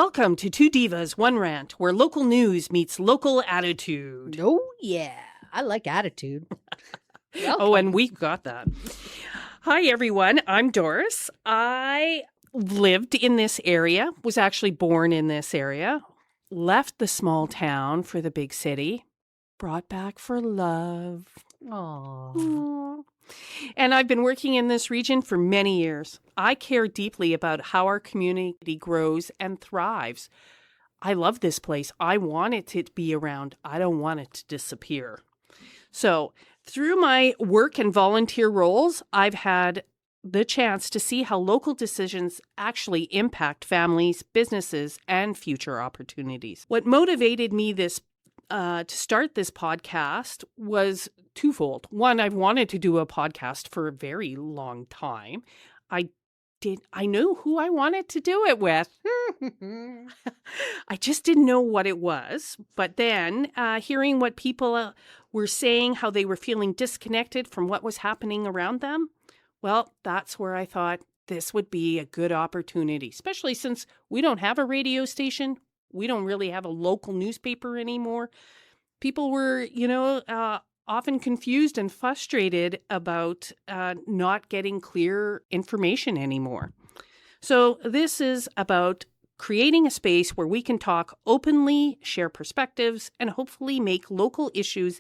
Welcome to Two Divas, One Rant, where local news meets local attitude. Oh, yeah. I like attitude. Oh, and we got that. Hi, everyone. I'm Doris. I lived in this area, was actually born in this area, left the small town for the big city, brought back for love. Aww. And I've been working in this region for many years. I care deeply about how our community grows and thrives. I love this place. I want it to be around. I don't want it to disappear. So, through my work and volunteer roles, I've had the chance to see how local decisions actually impact families, businesses, and future opportunities. What motivated me to start this podcast was twofold. One, I've wanted to do a podcast for a very long time. I knew who I wanted to do it with. I just didn't know what it was. But then hearing what people were saying, how they were feeling disconnected from what was happening around them, well, that's where I thought this would be a good opportunity, especially since we don't have a radio station. We don't really have a local newspaper anymore. People were, often confused and frustrated about not getting clear information anymore. So this is about creating a space where we can talk openly, share perspectives, and hopefully make local issues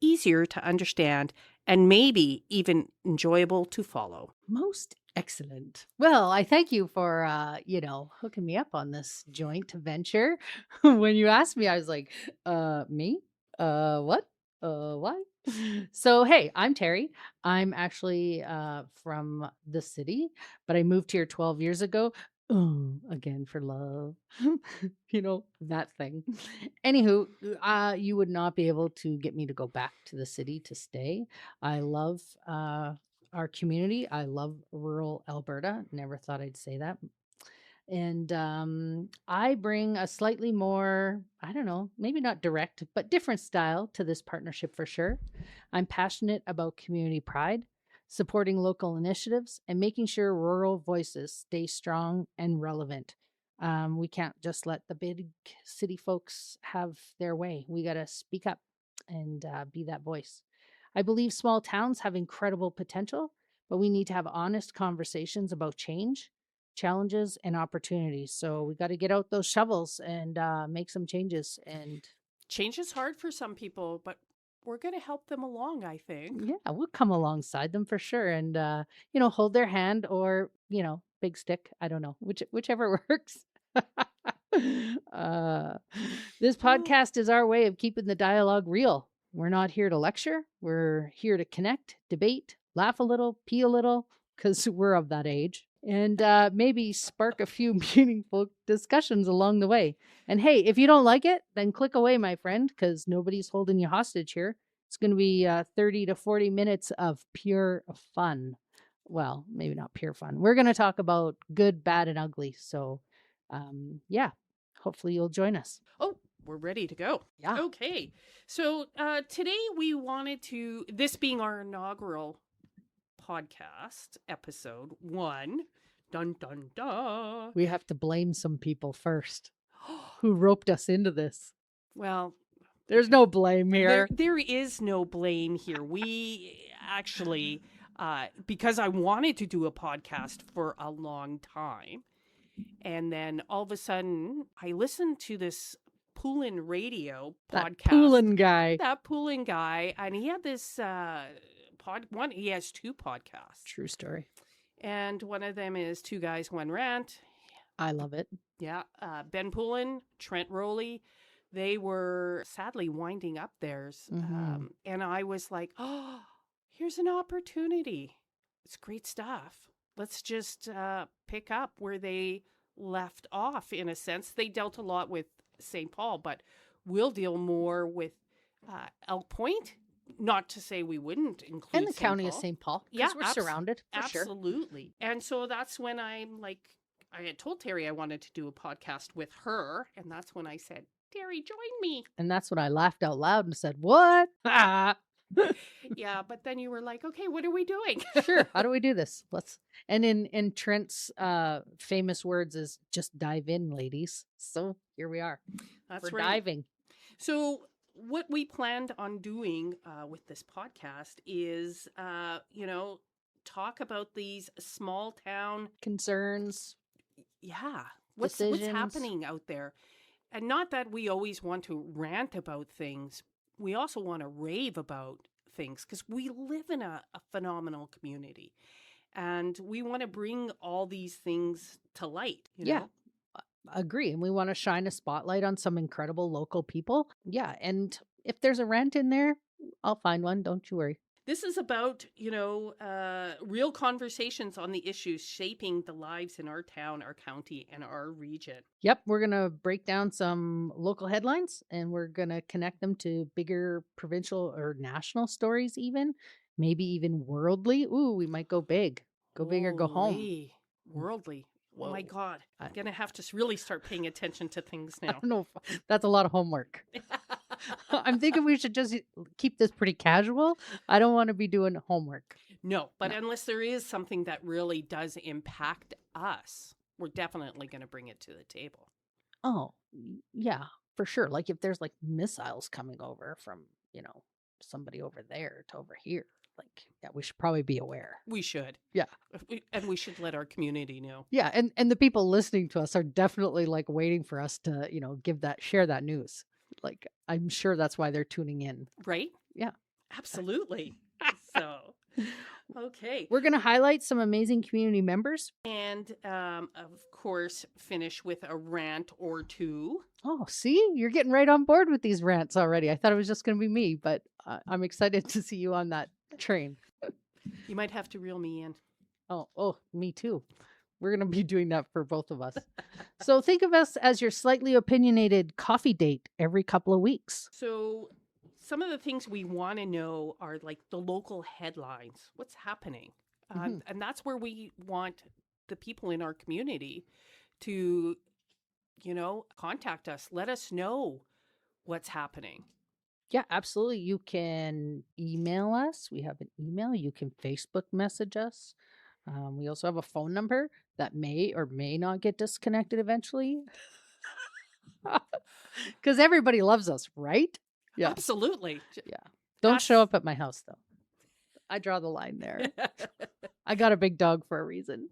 easier to understand and maybe even enjoyable to follow. Most excellent. Well, I thank you for, hooking me up on this joint venture. When you asked me, I was like, me? What? Why? So, hey, I'm Terry. I'm actually from the city, but I moved here 12 years ago. Oh, again for love. That thing. Anywho, you would not be able to get me to go back to the city to stay. I love our community. I love rural Alberta. Never thought I'd say that. And I bring a slightly more, I don't know, maybe not direct, but different style to this partnership for sure. I'm passionate about community pride, supporting local initiatives, and making sure rural voices stay strong and relevant. We can't just let the big city folks have their way. We got to speak up and be that voice. I believe small towns have incredible potential, but we need to have honest conversations about change, challenges, and opportunities. So we got to get out those shovels and make some changes. And change is hard for some people, but we're going to help them along, I think. Yeah, we'll come alongside them for sure. And, hold their hand or, big stick. I don't know, whichever works. This podcast is our way of keeping the dialogue real. We're not here to lecture. We're here to connect, debate, laugh a little, pee a little, because we're of that age. And maybe spark a few meaningful discussions along the way. And hey, if you don't like it, then click away, my friend, because nobody's holding you hostage here. It's going to be 30 to 40 minutes of pure fun. Well, maybe not pure fun. We're going to talk about good, bad, and ugly. So, hopefully you'll join us. Oh, we're ready to go. Yeah. Okay. So today we wanted to, this being our inaugural podcast, episode 1, dun, dun, dun. We have to blame some people first who roped us into this. Well, there's no blame here. There is no blame here. We actually, because I wanted to do a podcast for a long time, and then all of a sudden I listened to this Poulin Radio podcast. That Poulin guy, and he had this he has 2 podcasts. True story. And one of them is Two Guys, One Rant. I love it. Yeah. Ben Poulin, Trent Rowley, they were sadly winding up theirs. Mm-hmm. And I was like, oh, here's an opportunity. It's great stuff. Let's just pick up where they left off, in a sense. They dealt a lot with St. Paul, but we'll deal more with Elk Point. Not to say we wouldn't include and the county of St. Paul. Yeah, we're surrounded. Absolutely. Sure. And so that's when I'm like, I had told Terry I wanted to do a podcast with her, and that's when I said, Terry, join me. And that's when I laughed out loud and said, what? Yeah, but then you were like, okay, what are we doing? Sure. How do we do this? And in Trent's famous words is just dive in, ladies. So here we are. That's We're right. diving. So, what we planned on doing with this podcast is, talk about these small town, Concerns, yeah, what's decisions. happening out there. And not that we always want to rant about things, we also want to rave about things because we live in a phenomenal community. And we want to bring all these things to light, Yeah. Agree. And we want to shine a spotlight on some incredible local people. Yeah. And if there's a rant in there, I'll find one. Don't you worry. This is about, real conversations on the issues shaping the lives in our town, our county, and our region. Yep. We're going to break down some local headlines and we're going to connect them to bigger provincial or national stories, even maybe even worldly. Ooh, we might go big. Go big or go home. Holy, worldly. Oh my Whoa. God. I'm going to have to really start paying attention to things I now. don't know. That's a lot of homework. I'm thinking we should just keep this pretty casual. I don't want to be doing homework. No, but unless there is something that really does impact us, we're definitely going to bring it to the table. Oh, yeah, for sure. Like if there's like missiles coming over from, somebody over there to over here, like, yeah, we should probably be aware. We should. Yeah. And we should let our community know. Yeah. And the people listening to us are definitely like waiting for us to, share that news. Like, I'm sure that's why they're tuning in. Right? Yeah. Absolutely. So, okay. We're going to highlight some amazing community members. And, of course, finish with a rant or two. Oh, see, you're getting right on board with these rants already. I thought it was just going to be me, but I'm excited to see you on that train. You might have to reel me in. Oh, me too. We're going to be doing that for both of us. So think of us as your slightly opinionated coffee date every couple of weeks. So some of the things we want to know are like the local headlines. What's happening? And that's where we want the people in our community to, contact us. Let us know what's happening. Yeah, absolutely. You can email us. We have an email. You can Facebook message us. We also have a phone number that may or may not get disconnected eventually. Because everybody loves us, right? Yeah. Absolutely. Yeah. Don't show up at my house, though. I draw the line there. I got a big dog for a reason.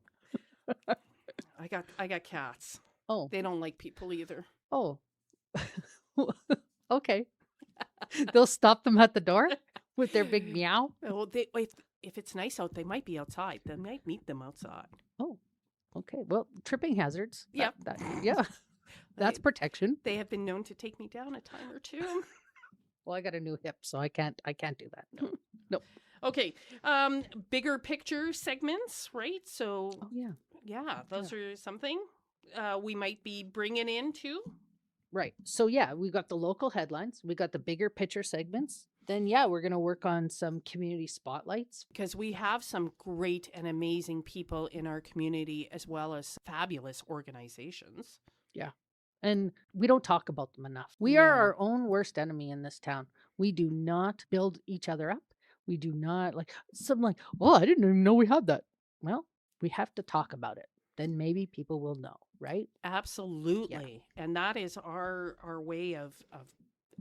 I got cats. Oh. They don't like people either. Oh. Okay. They'll stop them at the door with their big meow. Well, if it's nice out, they might be outside. They might meet them outside. Oh, okay. Well, tripping hazards. Yeah. Yeah. That's protection. They have been known to take me down a time or two. Well, I got a new hip, so I can't do that. No. Okay. Bigger picture segments, right? So, yeah, those are something we might be bringing in too. Right. So, yeah, we got the local headlines. We got the bigger picture segments. Then, yeah, we're going to work on some community spotlights. Because we have some great and amazing people in our community as well as fabulous organizations. Yeah. And we don't talk about them enough. We are our own worst enemy in this town. We do not build each other up. We do not oh, I didn't even know we had that. Well, we have to talk about it. Then maybe people will know, right? Absolutely. Yeah. And that is our way of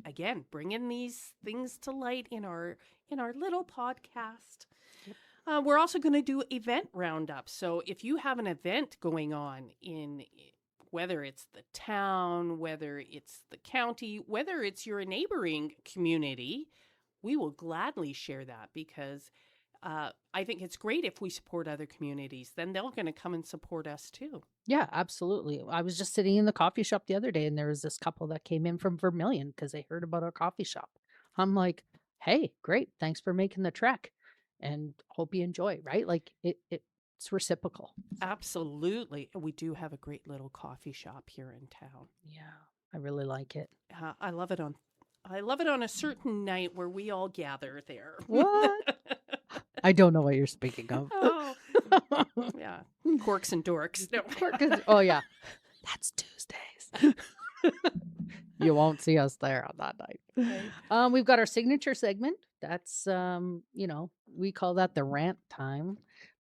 again, bringing these things to light in our little podcast. Yep. We're also going to do event roundups. So if you have an event going on in whether it's the town, whether it's the county, whether it's your neighboring community, we will gladly share that because I think it's great if we support other communities. Then they're going to come and support us too. Yeah, absolutely. I was just sitting in the coffee shop the other day and there was this couple that came in from Vermilion because they heard about our coffee shop. I'm like, hey, great. Thanks for making the trek and hope you enjoy, right? Like it's reciprocal. Absolutely. We do have a great little coffee shop here in town. Yeah, I really like it. I love it on a certain night where we all gather there. What? I don't know what you're speaking of. Oh, yeah. Corks and dorks. No. Oh, yeah. That's Tuesdays. You won't see us there on that night. Right. We've got our signature segment That's we call that the rant time.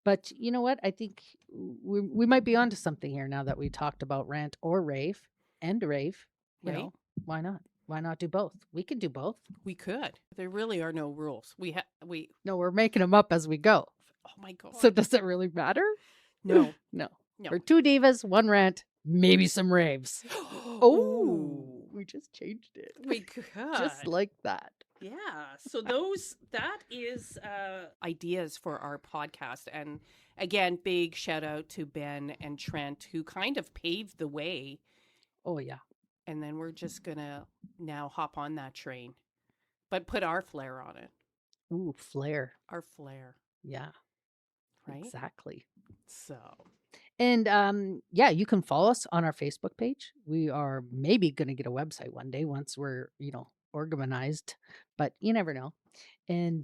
But you know what? I think we might be onto something here now that we talked about rant or rave and rave. Right? Why not? Why not do both? We can do both. We could. There really are no rules. We No, we're making them up as we go. oh my So god. does it really matter? No. No. No. We're two divas, one rant, maybe some raves. Oh, Ooh. we just changed it. We could. Just like that. Yeah. So that is ideas for our podcast. And again, big shout out to Ben and Trent who kind of paved the way. Oh, yeah. And then we're just gonna now hop on that train. But put our flair on it. Ooh, flair. Our flair. Yeah. Right? Exactly. So And yeah, you can follow us on our Facebook page. We are maybe going to get a website one day once we're, organized, but you never know. And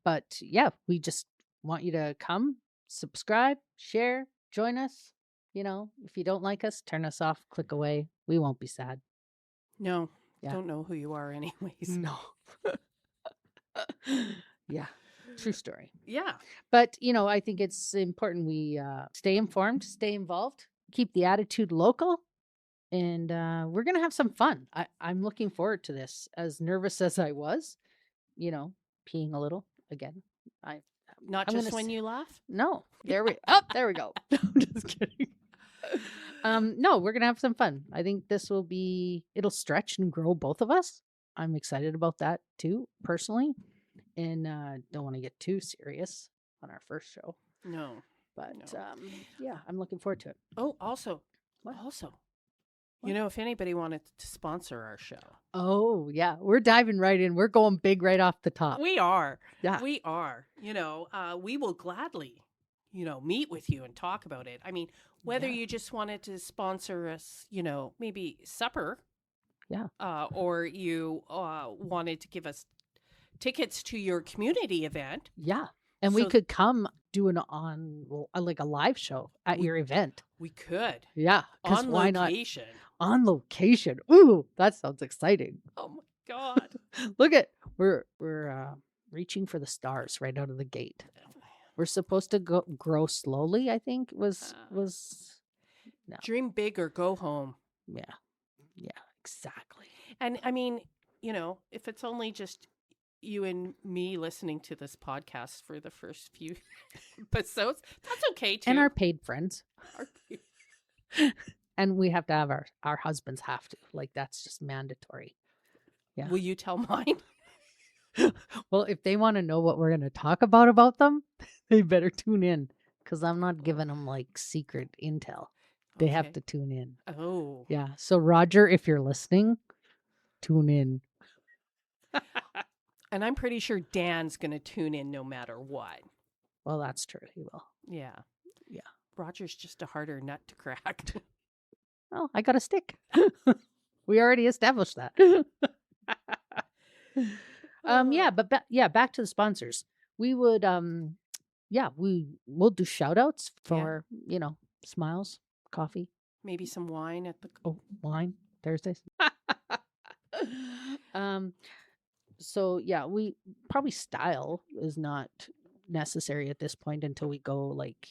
but yeah, we just want you to come, subscribe, share, join us. If you don't like us, turn us off, click away. We won't be sad. no. Yeah. Don't know who you are anyways. No. Yeah. True story. Yeah. But, I think it's important we stay informed, stay involved, keep the attitude local, and we're going to have some fun. I'm looking forward to this. As nervous as I was, peeing a little again. Not I'm just gonna when you laugh? No, there we go. I'm just kidding. No, we're going to have some fun. I think it'll stretch and grow both of us. I'm excited about that too, personally. And don't want to get too serious on our first show. No. But No. yeah, I'm looking forward to it. Oh, also. What? Also. What? If anybody wanted to sponsor our show. Oh, yeah. We're diving right in. We're going big right off the top. We are. Yeah. We are. We will gladly, meet with you and talk about it. I mean, whether Yeah. you just wanted to sponsor us, maybe supper. Yeah. Or you wanted to give us tickets to your community event. Yeah. And we So- could come do like a live show at your event. We could. Yeah. 'Cause On why location. not? On location. Ooh, that sounds exciting. Oh my God. Look at we're reaching for the stars right out of the gate. We're supposed to grow slowly, I think was no. Dream big or go home. Yeah. Yeah, exactly. And I mean, if it's only just you and me listening to this podcast for the first few episodes, that's okay too. And our paid friends. Our- And we have to have our husbands have to. Like that's just mandatory. Yeah. Will you tell mine? Well, if they want to know what we're going to talk about them, they better tune in because I'm not giving them like secret intel. They have Okay. to tune in. Oh. Yeah. So Roger, if you're listening, tune in. And I'm pretty sure Dan's going to tune in no matter what. Well, that's true. He will. Yeah. Yeah. Roger's just a harder nut to crack. Oh, I got a stick. We already established that. Yeah, but back to the sponsors. We would we'll do shout outs for, Smiles, coffee, Maybe some wine at the. wine Thursdays. So yeah, we probably style is not necessary at this point until we go like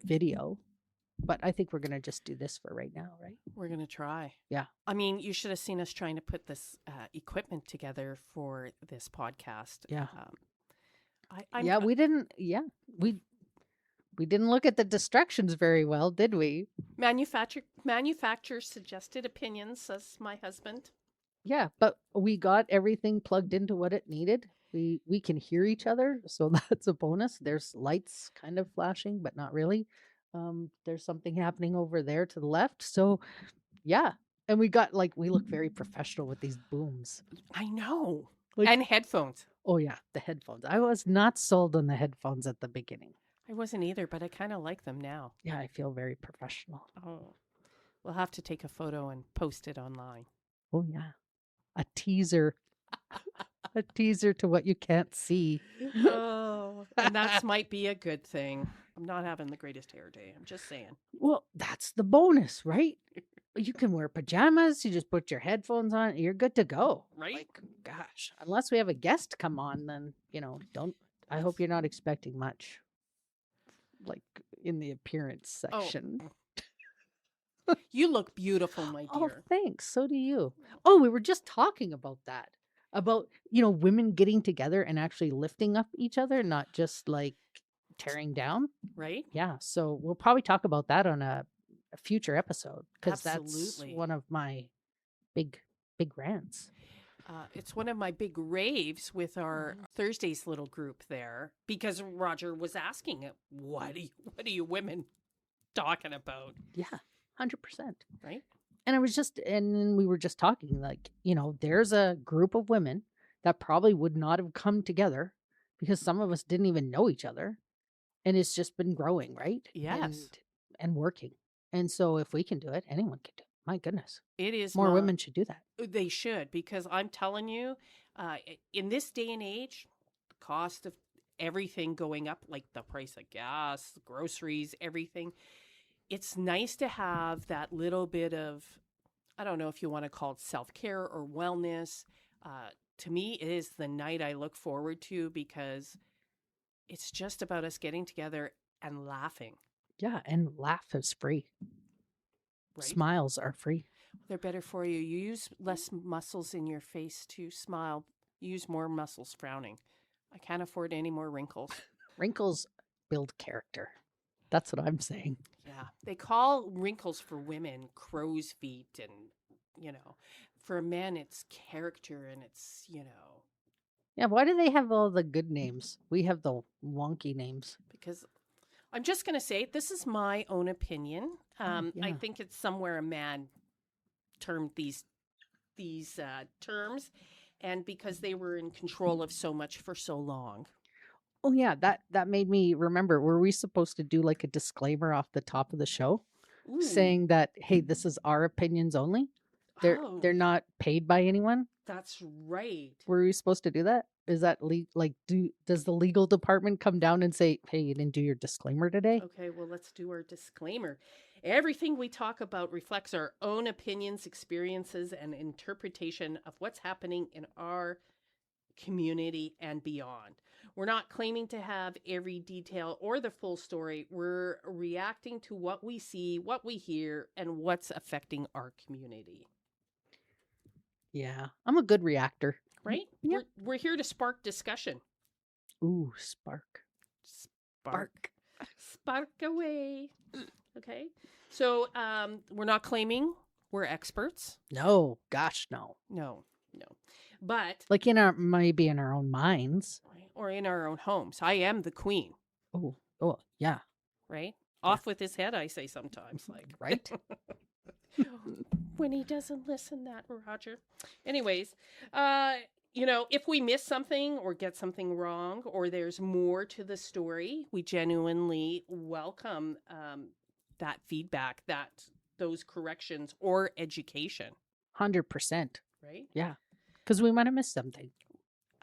video. But I think we're going to just do this for right now, right? We're going to try. Yeah. I mean, you should have seen us trying to put this equipment together for this podcast. Yeah. We We didn't look at the distractions very well, did we? manufacturer suggested opinions, says my husband. Yeah, but we got everything plugged into what it needed. We can hear each other, so that's a bonus. There's lights kind of flashing, but not really. There's something happening over there to the left. So, yeah. And we look very professional with these booms. I know. Like- And headphones. Oh, yeah, the headphones. I was not sold on the headphones at the beginning. I wasn't either, but I kind of like them now. Yeah, I feel very professional. Oh. We'll have to take a photo and post it online. Oh, yeah. A teaser. A teaser to what you can't see. Oh, and that might be a good thing. I'm not having the greatest hair day. I'm just saying. Well, that's the bonus, right? You can wear pajamas. You just put your headphones on. You're good to go. Right? Like, gosh, unless we have a guest come on, then, don't. I hope you're not expecting much, like in the appearance Oh, section. you look beautiful, my Oh, dear. thanks. So do you. Oh, we were just talking about that. About, women getting together and actually lifting up each other, not just like tearing down. Right? Yeah. So we'll probably talk about that on a future episode because that's Absolutely. one of my big, big rants. It's one of my big raves with our Thursdays little group there because Roger was asking, what are you women talking about? Yeah, 100%. Right? And then we were just talking like, there's a group of women that probably would not have come together because some of us didn't even know each other. And it's just been growing, right? Yes. And working. And so if we can do it, anyone can do it. My goodness. It is More women should do that. They should, because I'm telling you, in this day and age, the cost of everything going up, like the price of gas, groceries, everything, it's nice to have that little bit of, I don't know if you want to call it self care or wellness. To me, it is the night I look forward to because it's just about us getting together and laughing. Yeah. And laugh is free. Right? Smiles are free. They're better for you. You use less muscles in your face to smile. You use more muscles frowning. I can't afford any more wrinkles. Wrinkles build character. That's what I'm saying. Yeah. They call wrinkles for women crow's feet, and, for men, it's character and it's, Yeah. Why do they have all the good names? We have the wonky names. because I'm just going to say this is my own opinion. I yeah. think it's somewhere a man termed these terms, and because they were in control of so much for so long. Oh yeah, that made me remember. Were we supposed to do like a disclaimer off the top of the show Ooh. saying that, hey, this is our opinions only? They're not paid by anyone? That's right. Were we supposed to do that? Is that does the legal department come down and say, hey, you didn't do your disclaimer today? Okay, well, let's do our disclaimer. Everything we talk about reflects our own opinions, experiences, and interpretation of what's happening in our community and beyond. We're not claiming to have every detail or the full story. We're reacting to what we see, what we hear, and what's affecting our community. Yeah, I'm a good reactor. Right? Yeah. We're here to spark discussion. Ooh, spark. Spark away. Okay. So we're not claiming we're experts. No, gosh, no. No. But like maybe in our own minds. Or in our own homes. I am the queen. Oh, yeah. Right? Off with his head, I say sometimes. Like, right? When he doesn't listen, that Roger. Anyways, if we miss something or get something wrong or there's more to the story, we genuinely welcome that feedback, those corrections or education. 100%. Right? Yeah. Because we might have missed something.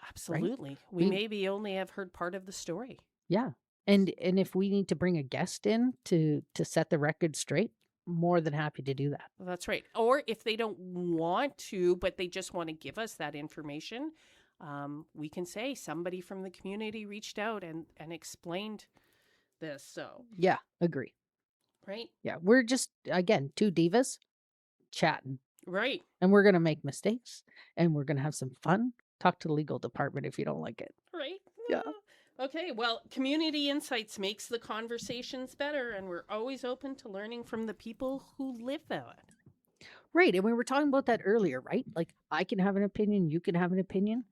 Absolutely. Right? We maybe only have heard part of the story. Yeah. And if we need to bring a guest in to set the record straight, more than happy to do that. Well, that's right. Or if they don't want to, but they just want to give us that information, we can say somebody from the community reached out and explained this. So yeah, agree. Right? Yeah, we're just, again, two divas chatting. Right. And we're going to make mistakes and we're going to have some fun. Talk to the legal department if you don't like it. Right? Yeah. Okay, well, Community Insights makes the conversations better, and we're always open to learning from the people who live that. Right, and we were talking about that earlier, right? Like, I can have an opinion, you can have an opinion,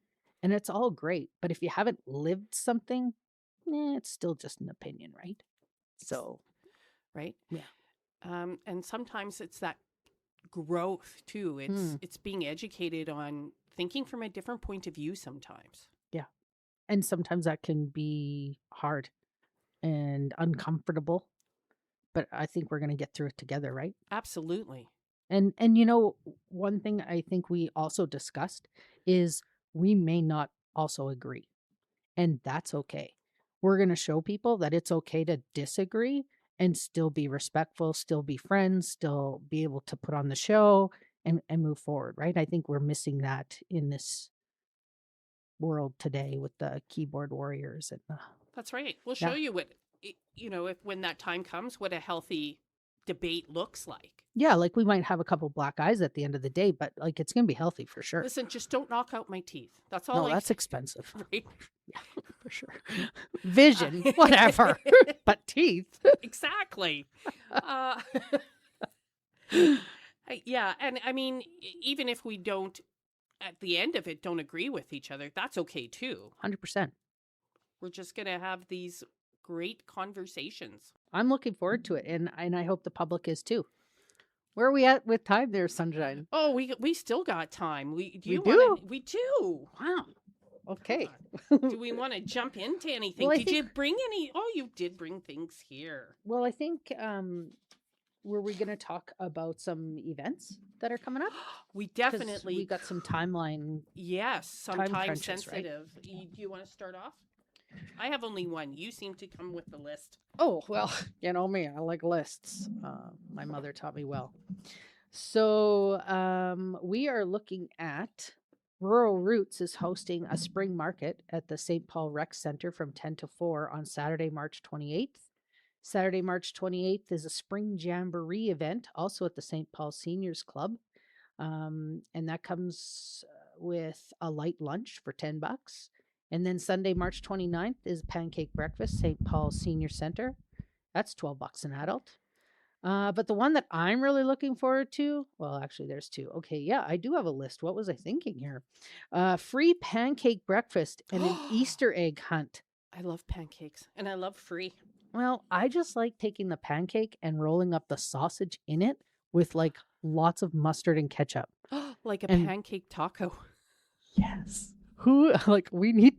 and it's all great. But if you haven't lived something, it's still just an opinion, right? So, right? Yeah. And sometimes it's that growth, too. It's being educated on thinking from a different point of view sometimes. Yeah. And sometimes that can be hard and uncomfortable, but I think we're going to get through it together, right? Absolutely. And one thing I think we also discussed is we may not also agree, and that's okay. We're going to show people that it's okay to disagree and still be respectful, still be friends, still be able to put on the show and move forward, right? I think we're missing that in this world today with the keyboard warriors and the, That's right. We'll show yeah. you what, if when that time comes, what a healthy debate looks like. Yeah, like we might have a couple black eyes at the end of the day, but like it's going to be healthy for sure. Listen, just don't knock out my teeth. That's all. No, I that's expensive. right? Yeah, for sure. Vision, whatever, but teeth. Exactly. Uh, yeah, and I mean, even if we don't, at the end of it, don't agree with each other, that's okay too. 100%. We're just gonna have these great conversations. I'm looking forward to it, and I hope the public is too. Where are we at with time there, Sunshine? Oh, we still got time. We We do. Wow. Okay. Do we want to jump into anything? Well, Did you bring any? Oh, you did bring things here. Well, I think were we going to talk about some events that are coming up? We 'Cause definitely we got some timeline. yes, some time time crunches, right? sensitive. Do you want to start off? I have only one. You seem to come with the list. Oh, well, you know me, I like lists. My mother taught me well. So we are looking at Rural Roots is hosting a spring market at the St. Paul Rec Center from 10 to 4 on Saturday, March 28th. Saturday, March 28th is a spring jamboree event, also at the St. Paul Seniors Club. And that comes with a light lunch for $10. And then Sunday, March 29th is pancake breakfast, St. Paul Senior Center. That's $12 an adult. But the one that I'm really looking forward to, well, actually, there's two. Okay, yeah, I do have a list. What was I thinking here? Free pancake breakfast and an Easter egg hunt. I love pancakes and I love free. Well, I just like taking the pancake and rolling up the sausage in it with like lots of mustard and ketchup. Like a And- pancake taco. Yes. Who, like, we need,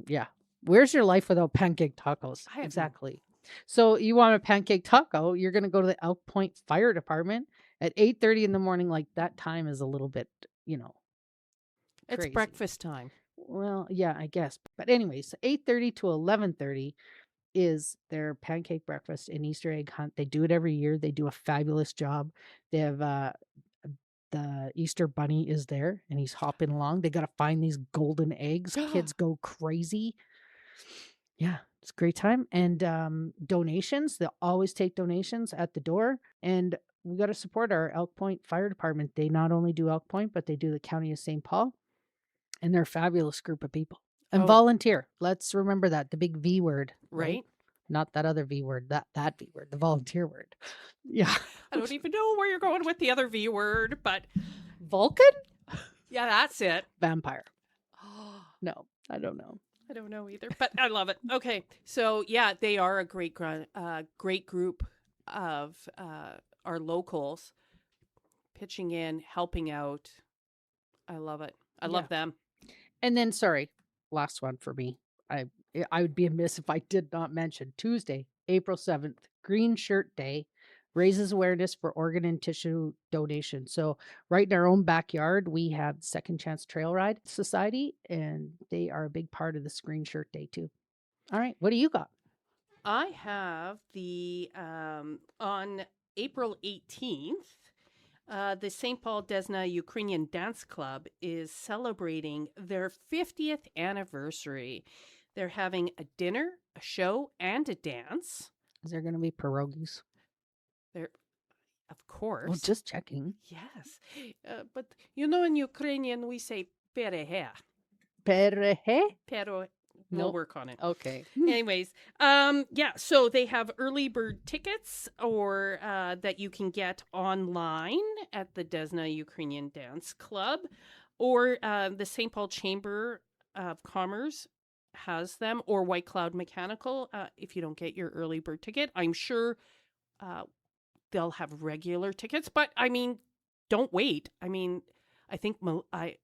yeah. Where's your life without pancake tacos? I have Exactly. So you want a pancake taco, you're going to go to the Elk Point Fire Department at 8:30 in the morning. Like that time is a little bit, It's crazy. breakfast time. Well, yeah, I guess. But anyways, 8:30 to 11:30 is their pancake breakfast and Easter egg hunt. They do it every year. They do a fabulous job. They have the Easter bunny is there and he's hopping along. They got to find these golden eggs. Kids go crazy. Yeah, it's a great time. And donations, they'll always take donations at the door. And we got to support our Elk Point Fire Department. They not only do Elk Point, but they do the County of St. Paul. And they're a fabulous group of people. And Oh. volunteer. Let's remember that. The big V word. Right? Not that other V word, that V word, the volunteer word. Yeah. I don't even know where you're going with the other V word, but Vulcan? yeah, that's it. Vampire. No, I don't know. I don't know either, but I love it. Okay, so yeah, they are a great group of our locals pitching in, helping out. I love it. I love them. And then, sorry, last one for me. I would be amiss if I did not mention Tuesday, April 7th, Green Shirt Day, raises awareness for organ and tissue donation. So right in our own backyard, we have Second Chance Trail Ride Society, and they are a big part of this Green Shirt Day too. All right, what do you got? I have the on April 18th. The St. Paul Desna Ukrainian Dance Club is celebrating their 50th anniversary. They're having a dinner, a show, and a dance. Is there going to be pierogies? There, of course. Well, just checking. Yes. But in Ukrainian we say perehe. Perehe? Pero we'll Nope. work on it. Okay. Anyways, yeah, so they have early bird tickets or that you can get online at the Desna Ukrainian Dance Club, or the St. Paul Chamber of Commerce has them, or White Cloud Mechanical. If you don't get your early bird ticket, I'm sure they'll have regular tickets, but I mean, don't wait. I mean, I think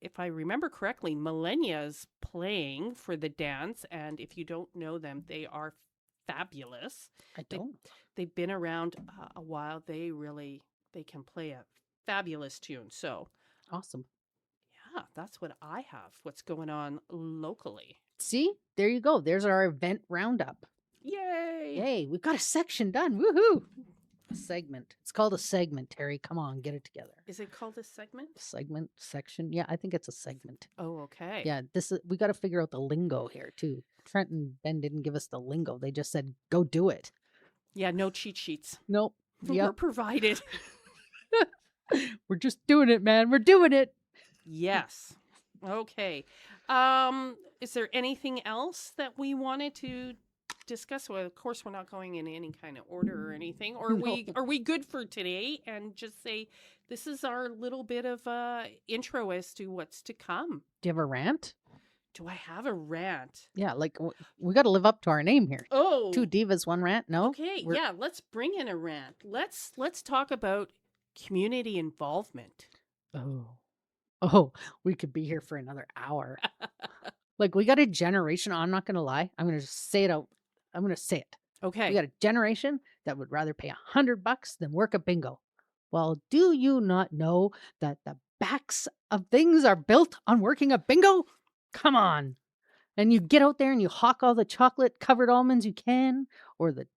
if I remember correctly, Millennia's playing for the dance, and if you don't know them, they are fabulous. I don't. They've been around a while. They can play a fabulous tune. So, Awesome. yeah, that's what I have. What's going on locally? See, there you go. There's our event roundup. Yay! Yay, we've got a section done. Woohoo! A segment. It's called a segment, Terry. Come on, get it together. Is it called a segment? Segment, section. Yeah, I think it's a segment. Oh, okay. Yeah, we got to figure out the lingo here too. Trent and Ben didn't give us the lingo. They just said, "Go do it." Yeah, no cheat sheets. Nope. We're Yep. provided. We're just doing it, man. We're doing it. Yes. Okay. Is there anything else that we wanted to discuss? Well, of course, we're not going in any kind of order or anything. Or No. are we good for today? And just say this is our little bit of intro as to what's to come. Do you have a rant? Do I have a rant? Yeah, like we got to live up to our name here. Oh, 2 divas, 1 rant. No. okay. Yeah, let's bring in a rant. Let's talk about community involvement. Oh, we could be here for another hour. Like we got a generation. I'm not gonna lie. I'm gonna just say it out. I'm gonna say it. Okay. We got a generation that would rather pay $100 than work a bingo. Well, do you not know that the backs of things are built on working a bingo? Come on. And you get out there and you hawk all the chocolate covered almonds you can, or the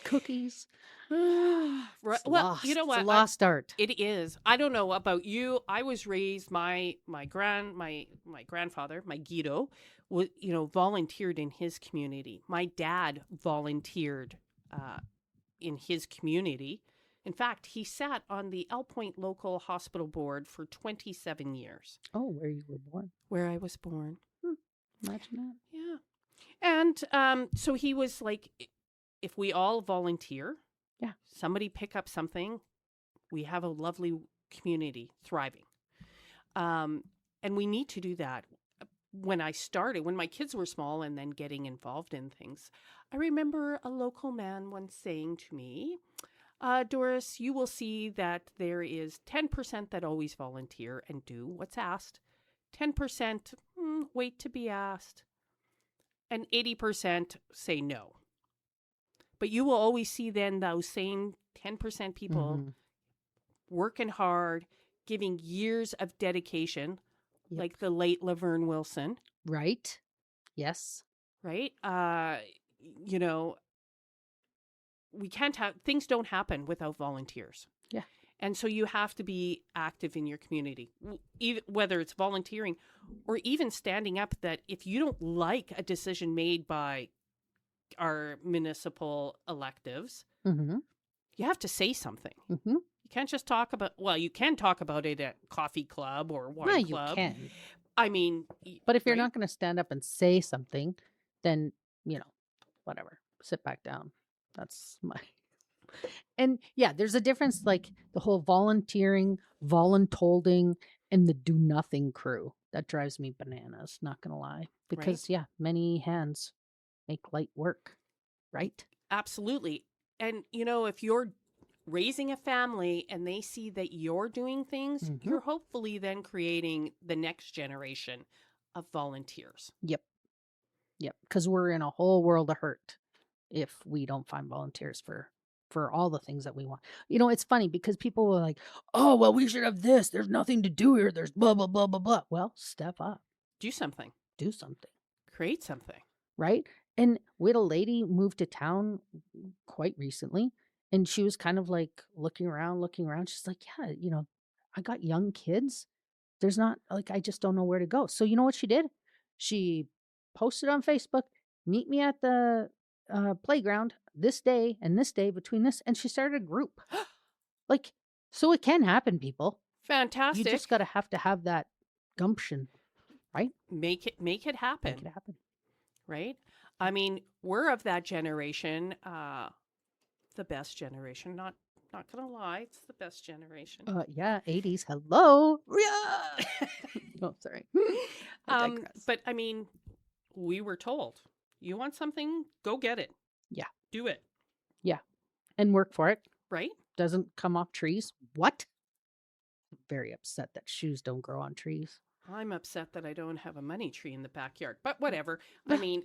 cookies. Right. Well, you know It's what? a lost art. It is. I don't know about you. I was raised. My grandfather, my Guido, volunteered in his community. My dad volunteered in his community. In fact, he sat on the El Point Local Hospital Board for 27 years. Oh, where you were born. Where I was born. Imagine that. Yeah. And so he was like, if we all volunteer, yeah, somebody pick up something, we have a lovely community thriving. And we need to do that. When my kids were small and then getting involved in things, I remember a local man once saying to me, Doris, you will see that there is 10% that always volunteer and do what's asked, 10% wait to be asked, and 80% say no. But you will always see then those same 10% people working hard, giving years of dedication, like the late Laverne Wilson. Right. Yes. Right. We can't have, things don't happen without volunteers. Yeah. And so you have to be active in your community, whether it's volunteering or even standing up that if you don't like a decision made by our municipal electives, you have to say something. You can't just talk about, you can talk about it at coffee club or wine club. You can. I mean, but if you're not going to stand up and say something, then, whatever, sit back down. That's my... And yeah, there's a difference, like the whole volunteering, voluntolding, and the do nothing crew. That drives me bananas, not going to lie. Because, many hands make light work, right? Absolutely. And, if you're raising a family and they see that you're doing things, you're hopefully then creating the next generation of volunteers. Yep. Because we're in a whole world of hurt if we don't find volunteers for all the things that we want. It's funny because people were like, oh, well, we should have this. There's nothing to do here. There's blah, blah, blah, blah, blah. Well, step up. Do something. Create something. Right? And we had a lady move to town quite recently, and she was kind of like looking around. She's like, yeah, I got young kids. There's not, like, I just don't know where to go. So you know what she did? She posted on Facebook, meet me at the playground this day and this day between this. And she started a group. Like, so it can happen, people. Fantastic. You just got to have that gumption, right? Make it happen. Right? I mean, we're of that generation, the best generation. Not gonna lie, it's the best generation. Yeah, 80s. Hello. Yeah. Oh, sorry. But I mean, we were told, you want something, go get it. Yeah. Do it. Yeah. And work for it. Right? Doesn't come off trees. What? I'm very upset that shoes don't grow on trees. I'm upset that I don't have a money tree in the backyard, but whatever. I mean,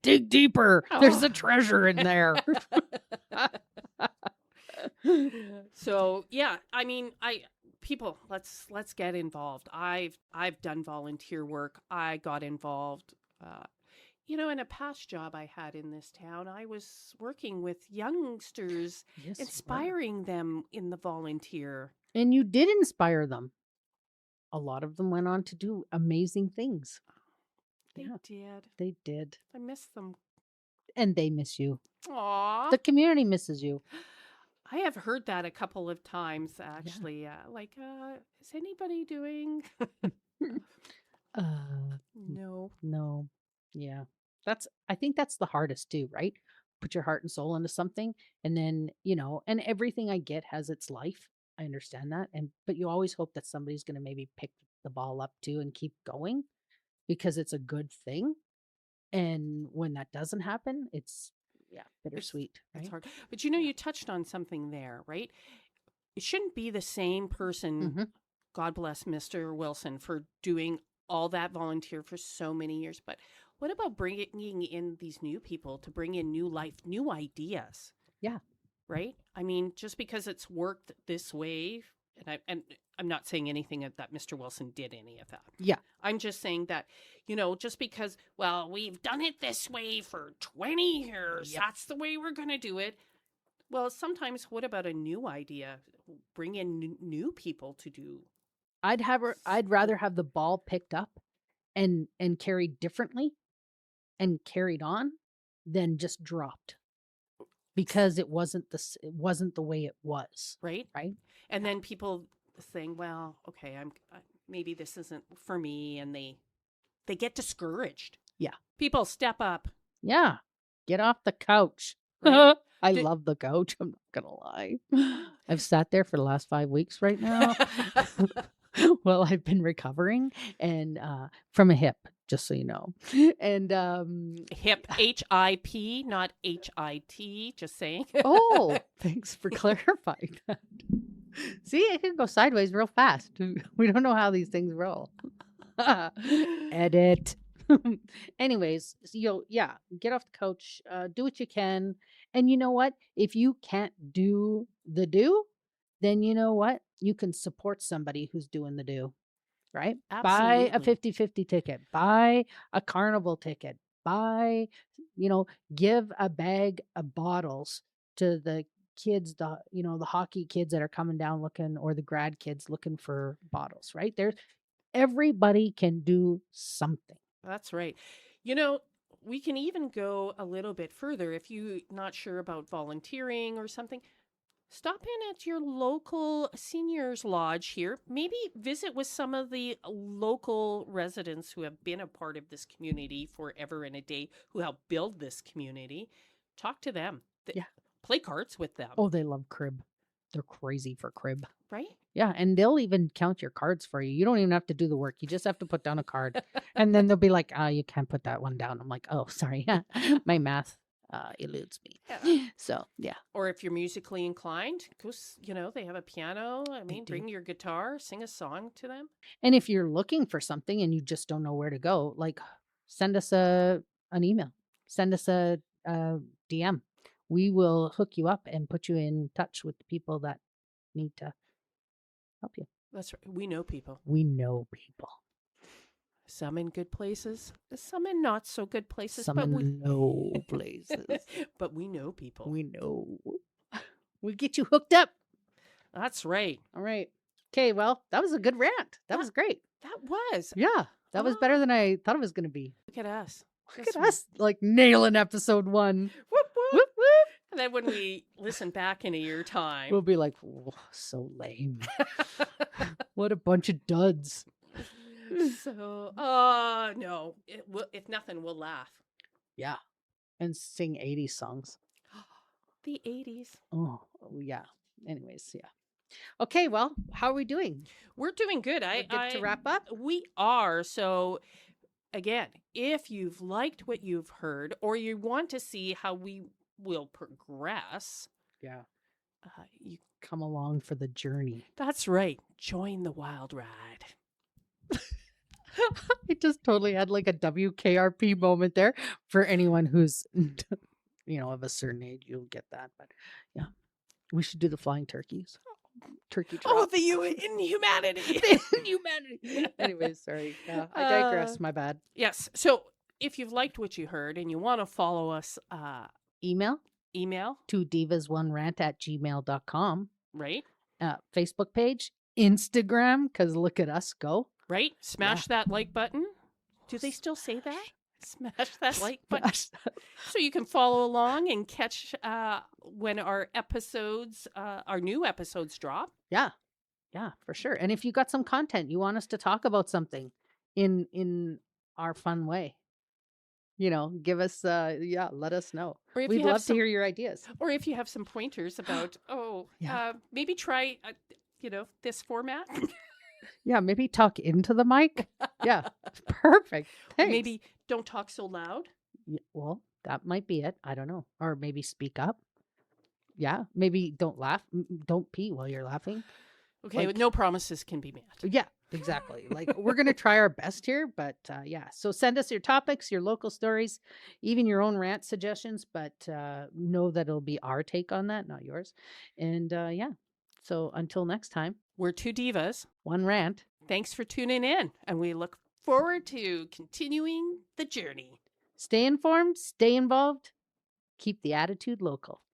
dig deeper. There's a treasure in there. So yeah, I mean, people, let's get involved. I've done volunteer work. I got involved In a past job I had in this town, I was working with youngsters, Yes, you were. inspiring them in the volunteer. And you did inspire them. A lot of them went on to do amazing things. They Yeah, did. they did. I miss them. And they miss you. Aw. The community misses you. I have heard that a couple of times, actually. Is anybody doing? No. No. Yeah. I think that's the hardest too, right? Put your heart and soul into something and then, and everything I get has its life. I understand that. But you always hope that somebody's going to maybe pick the ball up too and keep going because it's a good thing. And when that doesn't happen, it's bittersweet, right? It's hard. But you touched on something there, right? It shouldn't be the same person. Mhm. God bless Mr. Wilson for doing all that volunteer for so many years. But what about bringing in these new people to bring in new life, new ideas? Yeah. Right? I mean, just because it's worked this way, and I'm not saying anything that Mr. Wilson did any of that. Yeah. I'm just saying that, just because, well, we've done it this way for 20 years, that's the way we're going to do it. Well, sometimes what about a new idea? Bring in new people to do. I'd rather have the ball picked up and carried differently and carried on than just dropped because it wasn't the way it was. Right. And then people saying, well, okay, maybe this isn't for me. And they get discouraged. Yeah. People step up. Yeah. Get off the couch. Right? I love the couch. I'm not going to lie. I've sat there for the last 5 weeks right now. Well, I've been recovering and from a hip, just so you know. And hip, HIP, not HIT, just saying. Oh, thanks for clarifying that. See, it can go sideways real fast. We don't know how these things roll. Edit. Anyways, get off the couch, do what you can. And you know what? If you can't do the do, then you know what? You can support somebody who's doing the do, right? Absolutely. Buy a 50-50 ticket, buy a carnival ticket, give a bag of bottles to the kids, the hockey kids that are coming down looking, or the grad kids looking for bottles, right? Everybody can do something. That's right. We can even go a little bit further. If you're not sure about volunteering or something, stop in at your local seniors lodge here. Maybe visit with some of the local residents who have been a part of this community forever and a day, who helped build this community. Talk to them. Play cards with them. Oh, they love crib. They're crazy for crib. Right? Yeah, and they'll even count your cards for you. You don't even have to do the work. You just have to put down a card. And then they'll be like, you can't put that one down. I'm like, oh, sorry. My math eludes me. Yeah. So, yeah. Or if you're musically inclined, they have a piano. Bring your guitar, sing a song to them. And if you're looking for something and you just don't know where to go, like send us an email. Send us a DM. We will hook you up and put you in touch with the people that need to help you. That's right. We know people. Some in good places, some in not so good places. Some in low places. But we know people. We know. We get you hooked up. That's right. All right. Okay, well, that was a good rant. That was great. That was. Yeah, that was better than I thought it was going to be. Look at us. Look at us, like nailing episode 1. Whoop, whoop. Whoop, whoop. And then when we listen back in a year time, we'll be like, so lame. What a bunch of duds. So, no. If nothing, we'll laugh. Yeah. And sing 80s songs. The 80s. Oh, yeah. Anyways, yeah. Okay, well, how are we doing? We're doing good. To wrap up? We are. So, again, if you've liked what you've heard, or you want to see how we will progress, you come along for the journey. That's right. Join the wild ride. I just totally had like a WKRP moment there. For anyone who's of a certain age, you'll get that. But yeah, we should do the flying turkeys. Turkey drop. Oh, the inhumanity. The inhumanity. Anyways, sorry. Yeah, I digress. My bad. Yes. So If you've liked what you heard and you want to follow us, Email email, to divas1rant@gmail.com. right? Facebook page, Instagram, because look at us go. Right? Smash that like button. Do they still say that? Smash that like button. So you can follow along and catch when our episodes, our new episodes drop. Yeah, for sure. And if you got some content, you want us to talk about something in our fun way, give us, let us know. Or if We'd you have love to hear your ideas. Or if you have some pointers about, maybe try, this format. Yeah, maybe talk into the mic. Yeah, perfect. Thanks. Maybe don't talk so loud. Well, that might be it. I don't know. Or maybe speak up. Yeah, maybe don't laugh. Don't pee while you're laughing. Okay, no promises can be made. Yeah, exactly. Like we're going to try our best here, but yeah. So send us your topics, your local stories, even your own rant suggestions, but know that it'll be our take on that, not yours. And yeah. So until next time, we're two divas. One rant. Thanks for tuning in, and we look forward to continuing the journey. Stay informed, stay involved, keep the attitude local.